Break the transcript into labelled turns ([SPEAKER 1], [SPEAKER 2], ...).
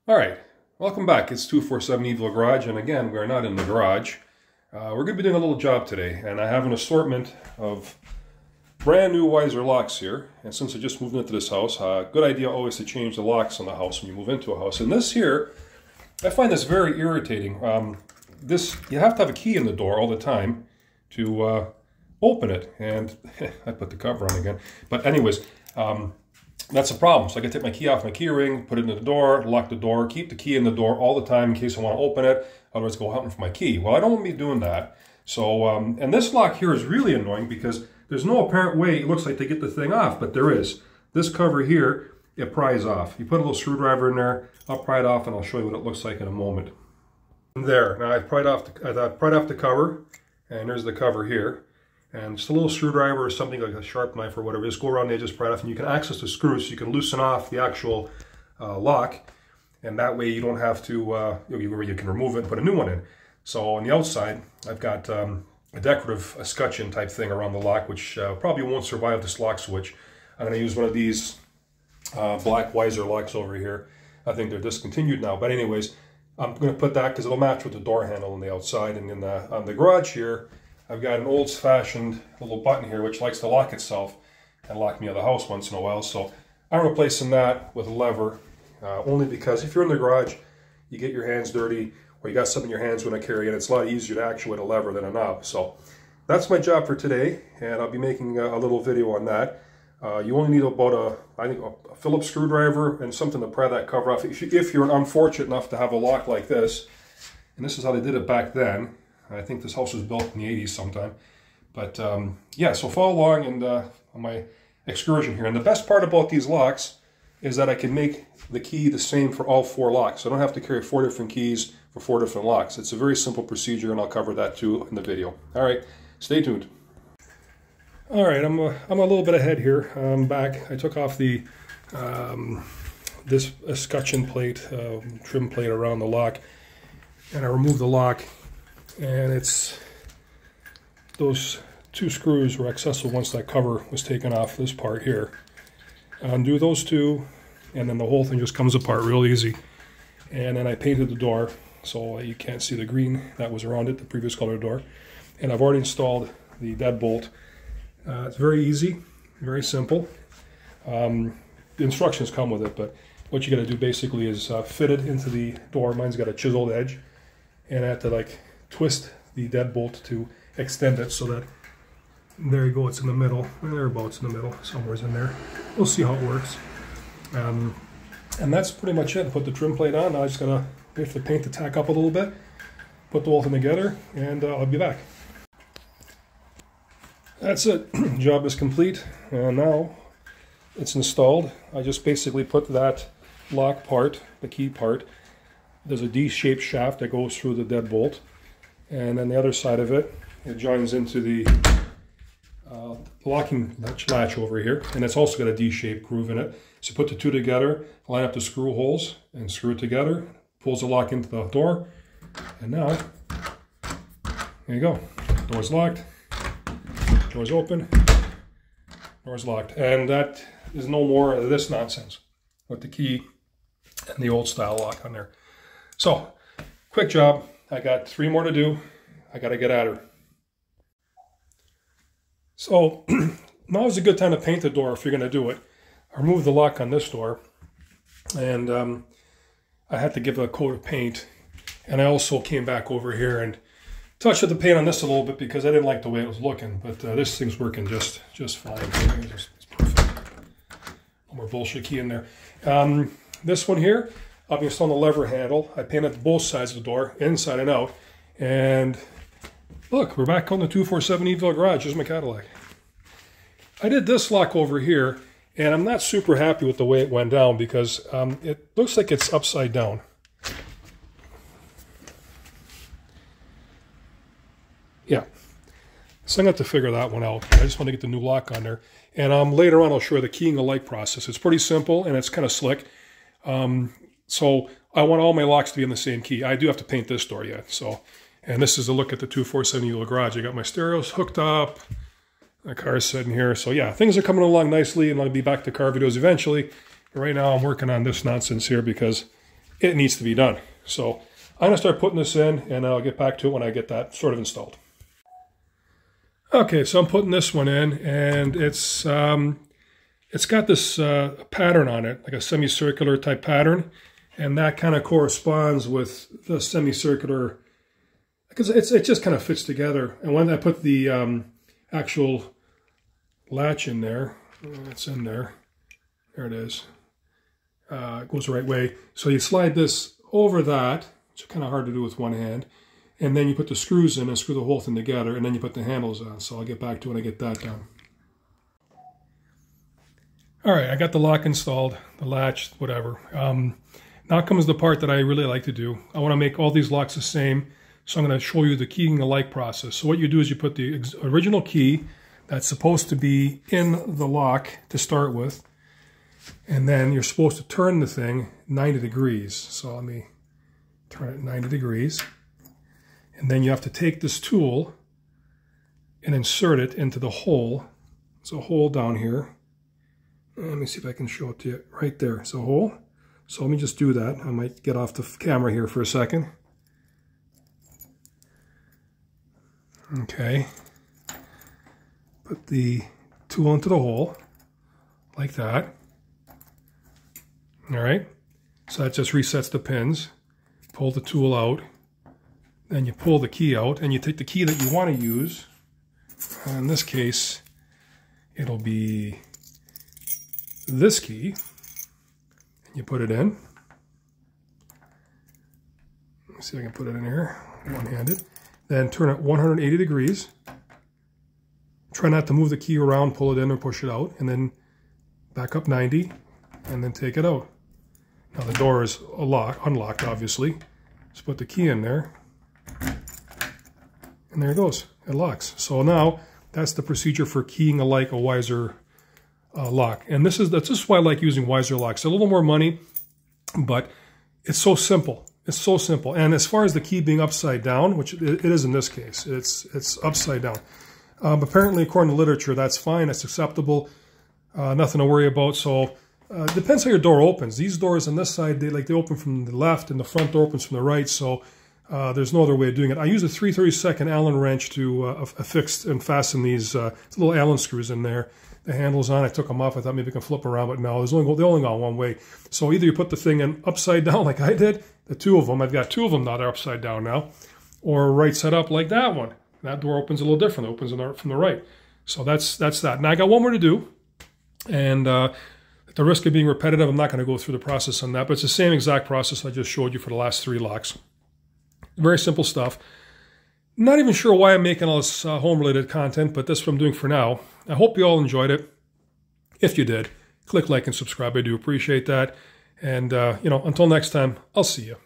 [SPEAKER 1] All right, welcome back. It's 247 Evil Garage, and again, we're not in the garage. We're going to be doing a little job today, and I have an assortment of brand new Weiser locks here. And since I just moved into this house, good idea always to change the locks on the house when you move into a house. And this here, I find this very irritating. You have to have a key in the door all the time to open it. And I put the cover on again. But anyways, that's a problem. So I can take my key off my key ring, put it in the door, lock the door, keep the key in the door all the time in case I want to open it. Otherwise, go hunting for my key. Well, I don't want to be doing that. So, and this lock here is really annoying because there's no apparent way it looks like to get the thing off, but there is. This cover here, it pries off. You put a little screwdriver in there, I'll pry it off, and I'll show you what it looks like in a moment. There. Now I've pried off the cover, and there's the cover here. And just a little screwdriver or something like a sharp knife or whatever, just go around the edges, pry it off, and you can access the screws so you can loosen off the actual lock, and that way you don't have to, you can remove it and put a new one in. So on the outside, I've got a decorative escutcheon type thing around the lock, which probably won't survive this lock switch. I'm going to use one of these black Weiser locks over here. I think they're discontinued now, but anyways, I'm going to put that because it'll match with the door handle on the outside. And on the garage here, I've got an old-fashioned little button here which likes to lock itself and lock me out of the house once in a while. So I'm replacing that with a lever, only because if you're in the garage, you get your hands dirty, or you got something in your hands when I carry it. It's a lot easier to actuate a lever than a knob. So that's my job for today, and I'll be making a little video on that. You only need about a Phillips screwdriver and something to pry that cover off. If you're unfortunate enough to have a lock like this, and this is how they did it back then. I think this house was built in the 80s sometime. But yeah, so follow along and on my excursion here. And the best part about these locks is that I can make the key the same for all 4 locks. So I don't have to carry 4 different keys for 4 different locks. It's a very simple procedure, and I'll cover that too in the video. All right, stay tuned. All right, I'm a little bit ahead here. I'm back. I took off the this escutcheon plate, trim plate around the lock, and I removed the lock. And it's those 2 screws were accessible once that cover was taken off this part here. Undo those 2, and then the whole thing just comes apart real easy. And then I painted the door so you can't see the green that was around it, the previous color door. And I've already installed the deadbolt. It's very easy, very simple. The instructions come with it, but what you got to do basically is fit it into the door. Mine's got a chiseled edge, and I have to twist the deadbolt to extend it so that, there you go, it's in the middle, thereabouts in the middle, somewhere's in there. We'll see how it works. And that's pretty much it. Put the trim plate on. Now I just gotta wait for the paint to tack up a little bit, put the whole thing together, and I'll be back. That's it. Job is complete, and now it's installed. I just basically put that lock part, the key part, there's a D-shaped shaft that goes through the deadbolt. And then the other side of it, it joins into the locking latch over here. And it's also got a D-shaped groove in it. So put the 2 together, line up the screw holes, and screw it together. Pulls the lock into the door. And now, there you go. Door's locked. Door's open. Door's locked. And that is no more of this nonsense with the key and the old style lock on there. So, quick job. I got 3 more to do. I got to get at her. So now is a good time to paint the door if you're going to do it. I removed the lock on this door, and I had to give it a coat of paint. And I also came back over here and touched the paint on this a little bit because I didn't like the way it was looking. But this thing's working just fine. It's perfect. No more bullshit key in there. This one here, I'll be installing the lever handle. I painted both sides of the door, inside and out. And look, we're back on the 247 Evil Garage. Here's my Cadillac. I did this lock over here, and I'm not super happy with the way it went down because it looks like it's upside down. Yeah. So I'm going to have to figure that one out. I just want to get the new lock on there. And later on, I'll show you the keying alike process. It's pretty simple, and it's kind of slick. So I want all my locks to be in the same key. I do have to paint this door yet. So, and this is a look at the 247 Evil Garage. I got my stereos hooked up. My car's sitting here. So yeah, things are coming along nicely, and I'll be back to car videos eventually. But right now I'm working on this nonsense here because it needs to be done. So I'm gonna start putting this in, and I'll get back to it when I get that sort of installed. Okay, so I'm putting this one in, and it's got this pattern on it, like a semicircular type pattern, and that kind of corresponds with the semicircular, because it just kind of fits together. And when I put the actual latch in there, it's in there, there it is, it goes the right way. So you slide this over that, which is kind of hard to do with one hand, and then you put the screws in and screw the whole thing together, and then you put the handles on. So I'll get back to when I get that done. All right, I got the lock installed, the latch, whatever. Now comes the part that I really like to do. I want to make all these locks the same, so I'm going to show you the keying alike process. So what you do is you put the original key that's supposed to be in the lock to start with, and then you're supposed to turn the thing 90 degrees. So let me turn it 90 degrees. And then you have to take this tool and insert it into the hole. There's a hole down here. Let me see if I can show it to you. Right there, it's a hole. So let me just do that. I might get off the camera here for a second. Okay. Put the tool into the hole, like that. All right. So that just resets the pins. Pull the tool out. Then you pull the key out, and you take the key that you want to use. In this case, it'll be this key. You put it in. Let's see if I can put it in here, one-handed. Then turn it 180 degrees. Try not to move the key around, pull it in or push it out, and then back up 90, and then take it out. Now the door is unlocked, obviously. Just put the key in there, and there it goes. It locks. So now that's the procedure for keying alike a Weiser lock. And that's just why I like using Weiser locks. A little more money, but it's so simple. It's so simple. And as far as the key being upside down, which it is in this case, it's upside down. Apparently, according to literature, that's fine. That's acceptable. Nothing to worry about. So depends how your door opens. These doors on this side, they open from the left, and the front door opens from the right. So there's no other way of doing it. I use a 3/32 Allen wrench to affix and fasten these little Allen screws in there. The handle's on. I took them off. I thought maybe I can flip around, but no, they only go one way. So either you put the thing in upside down like I did, the two of them. I've got two of them now. They're upside down now, or right side up like that one. That door opens a little different. It opens from the right. So that's that. Now I got one more to do, and at the risk of being repetitive, I'm not going to go through the process on that. But it's the same exact process I just showed you for the last 3 locks. Very simple stuff. Not even sure why I'm making all this home-related content, but that's what I'm doing for now. I hope you all enjoyed it. If you did, click like and subscribe. I do appreciate that. And, until next time, I'll see you.